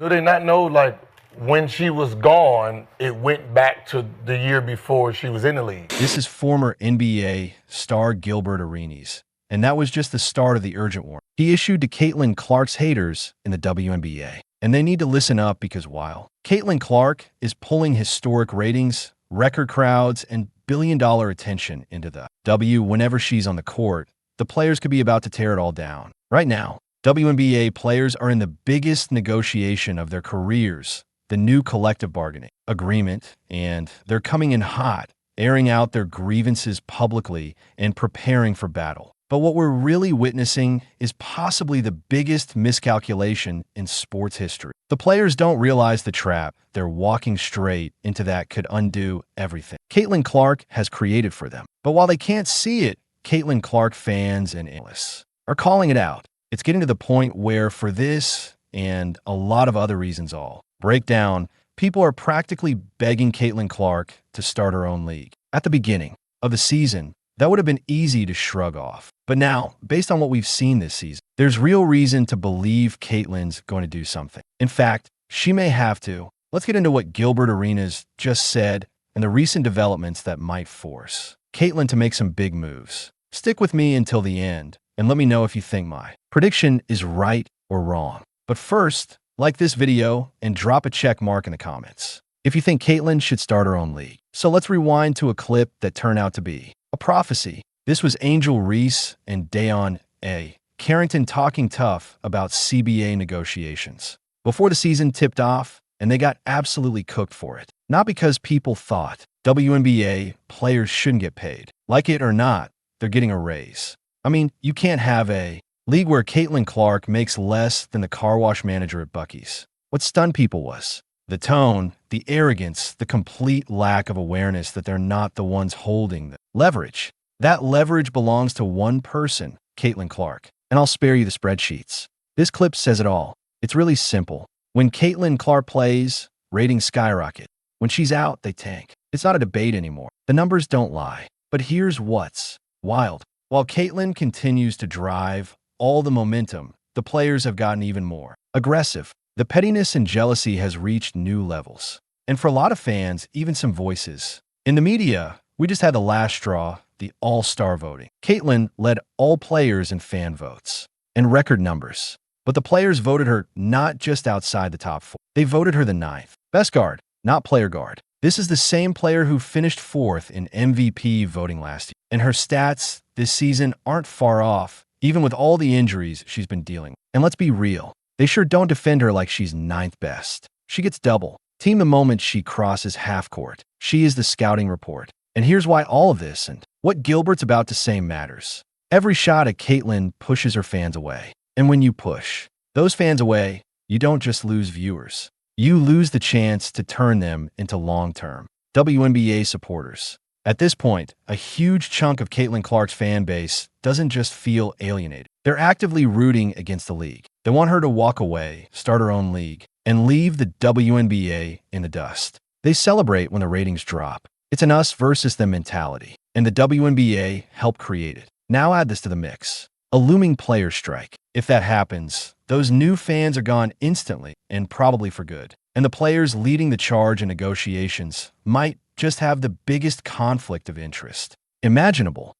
Do they not know, like, when she was gone, it went back to the year before she was in the league? This is former NBA star Gilbert Arenas, and that was just the start of the urgent warning he issued to Caitlin Clark's haters in the WNBA. And they need to listen up because while Caitlin Clark is pulling historic ratings, record crowds, and billion-dollar attention into the W whenever she's on the court, the players could be about to tear it all down. Right now, WNBA players are in the biggest negotiation of their careers, the new collective bargaining agreement, and they're coming in hot, airing out their grievances publicly and preparing for battle. But what we're really witnessing is possibly the biggest miscalculation in sports history. The players don't realize the trap they're walking straight into that could undo everything Caitlin Clark has created for them. But while they can't see it, Caitlin Clark fans and analysts are calling it out. It's getting to the point where, for this and a lot of other reasons all break down, people are practically begging Caitlin Clark to start her own league. At the beginning of the season, that would have been easy to shrug off. But now, based on what we've seen this season, there's real reason to believe Caitlin's going to do something. In fact, she may have to. Let's get into what Gilbert Arenas just said and the recent developments that might force Caitlin to make some big moves. Stick with me until the end and let me know if you think my prediction is right or wrong. But first, like this video and drop a check mark in the comments if you think Caitlin should start her own league. So let's rewind to a clip that turned out to be a prophecy. This was Angel Reese and Dayon A. Carrington talking tough about CBA negotiations before the season tipped off, and they got absolutely cooked for it. Not because people thought WNBA players shouldn't get paid. Like it or not, they're getting a raise. I mean, you can't have a league where Caitlin Clark makes less than the car wash manager at Buc-ee's. What stunned people was the tone, the arrogance, the complete lack of awareness that they're not the ones holding the leverage. That leverage belongs to one person, Caitlin Clark. And I'll spare you the spreadsheets. This clip says it all. It's really simple. When Caitlin Clark plays, ratings skyrocket. When she's out, they tank. It's not a debate anymore. The numbers don't lie. But here's what's wild. While Caitlin continues to drive all the momentum, the players have gotten even more aggressive. The pettiness and jealousy has reached new levels. And for a lot of fans, even some voices. In the media, we just had the last straw, the all-star voting. Caitlin led all players in fan votes and record numbers. But the players voted her not just outside the top four. They voted her the ninth. Best guard, not player guard. This is the same player who finished fourth in MVP voting last year. And her stats this season aren't far off, even with all the injuries she's been dealing with. And let's be real, they sure don't defend her like she's ninth best. She gets double team the moment she crosses half court. She is the scouting report. And here's why all of this and what Gilbert's about to say matters. Every shot at Caitlin pushes her fans away. And when you push those fans away, you don't just lose viewers. You lose the chance to turn them into long-term WNBA supporters. At this point, a huge chunk of Caitlin Clark's fan base doesn't just feel alienated. They're actively rooting against the league. They want her to walk away, start her own league, and leave the WNBA in the dust. They celebrate when the ratings drop. It's an us versus them mentality, and the WNBA helped create it. Now add this to the mix. A looming player strike. If that happens, those new fans are gone instantly and probably for good. And the players leading the charge in negotiations might just have the biggest conflict of interest imaginable.